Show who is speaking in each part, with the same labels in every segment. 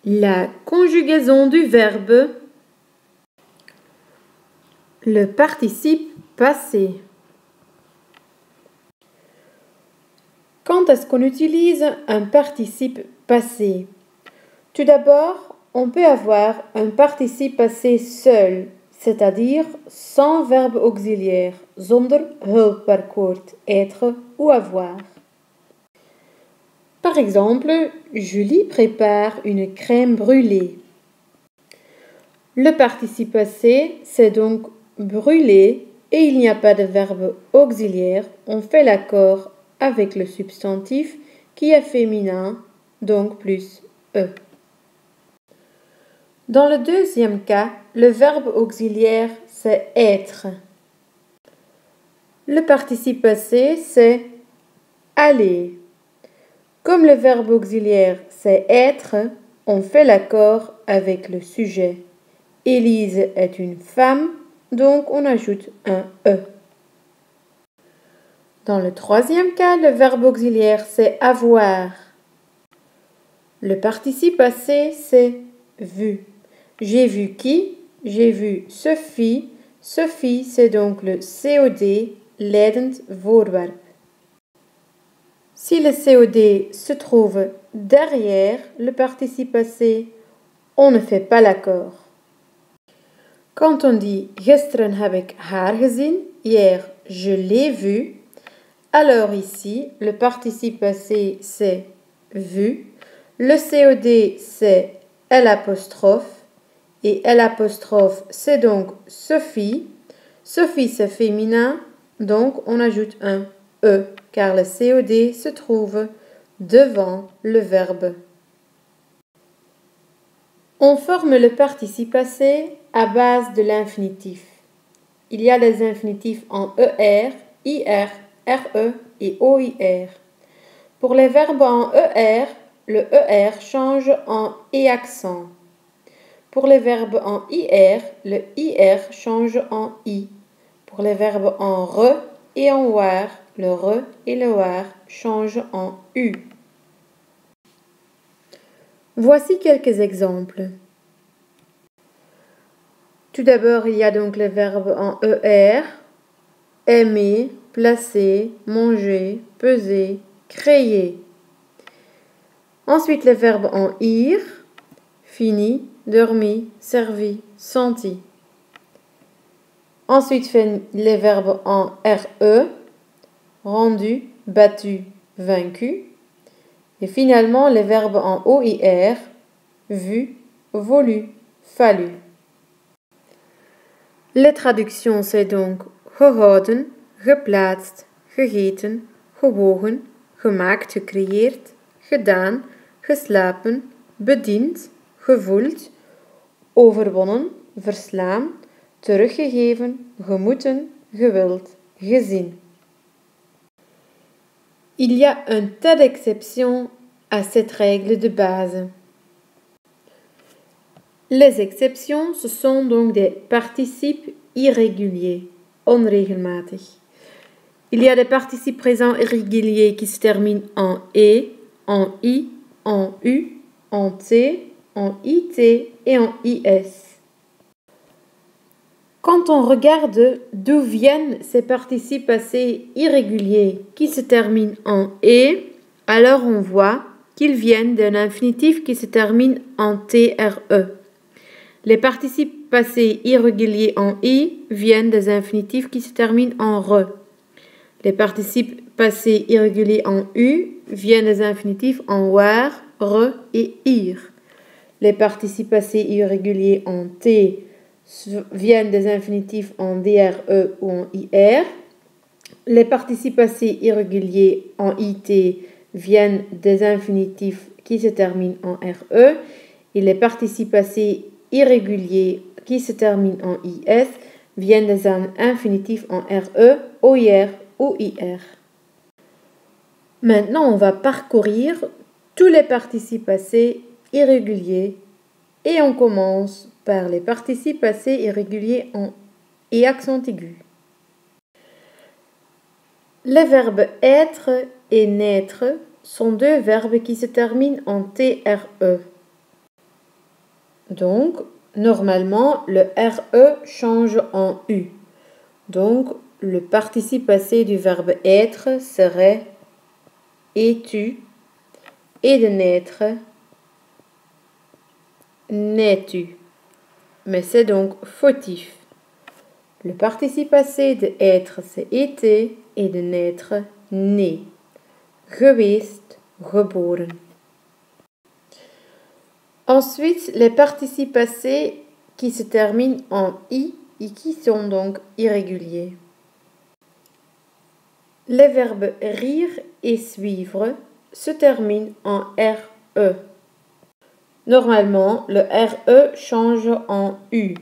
Speaker 1: La conjugaison du verbe. Le participe passé. Quand est-ce qu'on utilise un participe passé? Tout d'abord, on peut avoir un participe passé seul, c'est-à-dire sans verbe auxiliaire, zonder hulpwerkwoord, être ou avoir. Par exemple, Julie prépare une crème brûlée. Le participe passé, c'est donc brûler et il n'y a pas de verbe auxiliaire. On fait l'accord avec le substantif qui est féminin, donc plus e. Dans le deuxième cas, le verbe auxiliaire, c'est être. Le participe passé, c'est aller. Comme le verbe auxiliaire, c'est être, on fait l'accord avec le sujet. Élise est une femme, donc on ajoute un E. Dans le troisième cas, le verbe auxiliaire, c'est avoir. Le participe passé, c'est vu. J'ai vu qui? J'ai vu Sophie. Sophie, c'est donc le COD, leidend voorwerp. Si le COD se trouve derrière le participe passé, on ne fait pas l'accord. Quand on dit gisteren heb ik haar gezien, hier je l'ai vu, alors ici le participe passé c'est vu, le COD c'est L' et L' c'est donc Sophie. Sophie c'est féminin, donc on ajoute un E car le COD se trouve devant le verbe. On forme le participe passé à base de l'infinitif. Il y a les infinitifs en ER, IR, RE et OIR. Pour les verbes en ER, le ER change en E accent. Pour les verbes en IR, le IR change en I. Pour les verbes en RE et en WAR, le RE et le WAR changent en U. Voici quelques exemples. Tout d'abord, il y a donc les verbes en ER, aimer, placer, manger, peser, créer. Ensuite, les verbes en IR, fini, dormi, servi, senti. Ensuite, les verbes en RE, rendu, battu, vaincu. Et finalement, les verbes en OIR, vu, voulu, fallu. Les traductions, c'est donc gehouden, geplaatst, gegeten, gewogen, gemaakt, gecreëerd, gedaan, geslapen, bediend, gevoeld, overwonnen, verslaan, teruggegeven, gemoeten, gewild, gezien. Il y a un tas d'exceptions à cette règle de base. Les exceptions, ce sont donc des participes irréguliers, onregelmatig. Il y a des participes présents irréguliers qui se terminent en E, en I, en U, en T, en IT et en IS. Quand on regarde d'où viennent ces participes passés irréguliers qui se terminent en E, alors on voit qu'ils viennent d'un infinitif qui se termine en TRE. Les participes passés irréguliers en I viennent des infinitifs qui se terminent en RE. Les participes passés irréguliers en U viennent des infinitifs en WAR, RE et IR. Les participes passés irréguliers en T viennent des infinitifs en DRE ou en IR. Les participes passés irréguliers en IT viennent des infinitifs qui se terminent en RE. Et les participes passés irréguliers qui se terminent en IS viennent des infinitifs en RE, OIR ou IR. Maintenant, on va parcourir tous les participes passés irréguliers et on commence par les participes passés irréguliers en et accent aigu. Les verbes être et naître sont deux verbes qui se terminent en TRE. Donc, normalement, le RE change en U. Donc, le participe passé du verbe être serait es-tu et de naître, n'es-tu. Mais c'est donc fautif. Le participe passé de être, c'est été et de naître, né. Geweest, geboren. Ensuite, les participes passés qui se terminent en i et qui sont donc irréguliers. Les verbes rire et suivre se terminent en RE. Normalement, le RE change en U.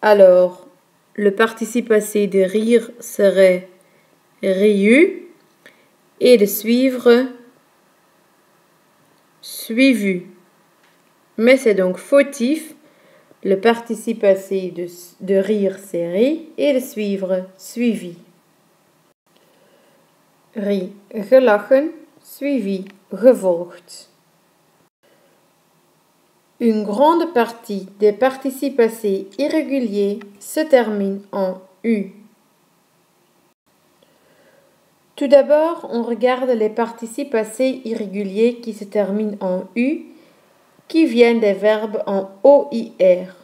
Speaker 1: Alors, le participe passé de rire serait riu et de suivre suivu. Mais c'est donc fautif. Le participe passé de rire c'est ri et de suivre suivi. Ri, gelachen, suivi, gevolgd. Une grande partie des participes passés irréguliers se termine en U. Tout d'abord, on regarde les participes passés irréguliers qui se terminent en U, qui viennent des verbes en OIR.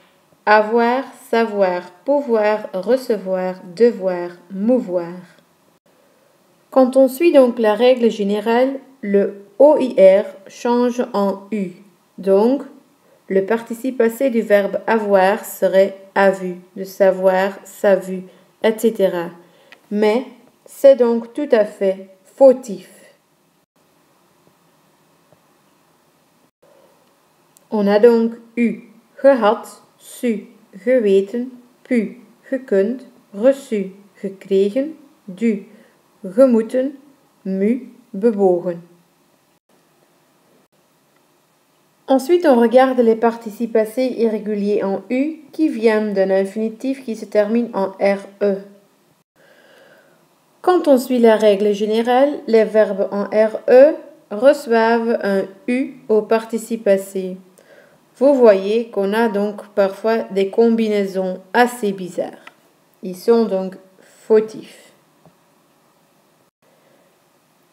Speaker 1: Avoir, savoir, pouvoir, recevoir, devoir, mouvoir. Quand on suit donc la règle générale, le OIR change en U. Donc, le participe passé du verbe avoir serait a vu, de savoir, sa vu, etc. Mais c'est donc tout à fait fautif. On a donc eu gehad, su, geweten, pu, gekund, reçu, gekregen, dû, gemoeten, mu, bewogen. Ensuite, on regarde les participes passés irréguliers en U qui viennent d'un infinitif qui se termine en RE. Quand on suit la règle générale, les verbes en RE reçoivent un U au participe passé. Vous voyez qu'on a donc parfois des combinaisons assez bizarres. Ils sont donc fautifs.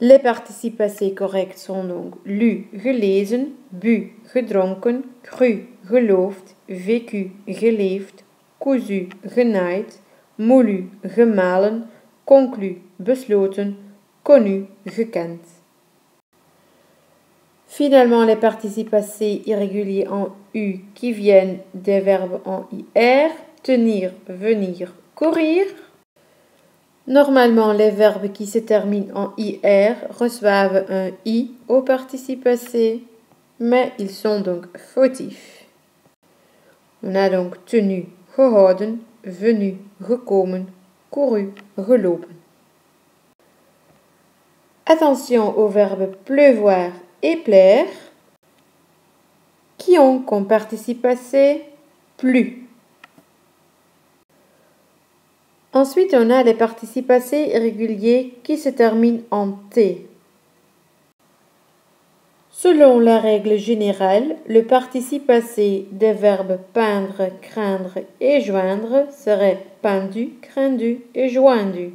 Speaker 1: Les participes passés corrects sont donc lu, gelezen, bu, gedronken, cru, geloofd, vécu, geleefd, cousu, genaaid, moulu, gemalen, conclu, besloten, connu, gekend. Finalement, les participes passés irréguliers en U qui viennent des verbes en IR, tenir, venir, courir. Normalement, les verbes qui se terminent en IR reçoivent un I au participe passé, mais ils sont donc fautifs. On a donc tenu, gehouden, venu, gekomen, couru, gelopen. Attention aux verbes pleuvoir et plaire qui ont comme participe passé plu. Ensuite, on a les participes passés irréguliers qui se terminent en T. Selon la règle générale, le participe passé des verbes peindre, craindre et joindre serait pendu, craindu et joindu.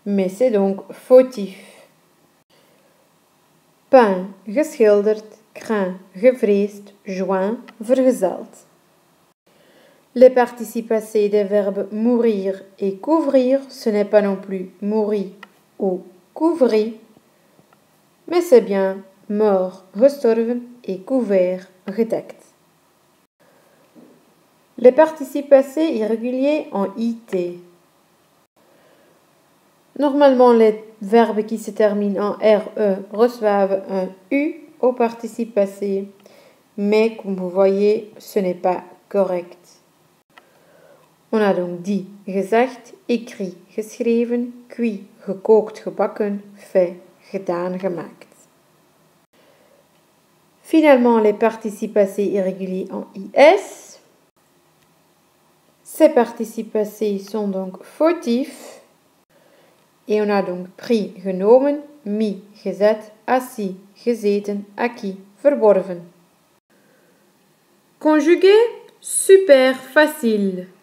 Speaker 1: Mais c'est donc fautif. Peint, geschilderd, craint, gevreesd, joint, vergezeld. Les participes passés des verbes mourir et couvrir, ce n'est pas non plus mourir ou couvrir, mais c'est bien mort, gestorven et couvert, gedekt. Les participes passés irréguliers en IT. Normalement, les verbes qui se terminent en RE reçoivent un U au participe passé, mais comme vous voyez, ce n'est pas correct. On a donc dit, gezegd, écrit, geschreven, cuit, gekookt, gebakken, fait, gedaan, gemaakt. Finalement, les participes passés irréguliers en IS. Ces participes passés sont donc fautifs. Et on a donc pris, genomen, mis, gezet, assis, gezeten, acquis, verworven. Conjuguer, super facile.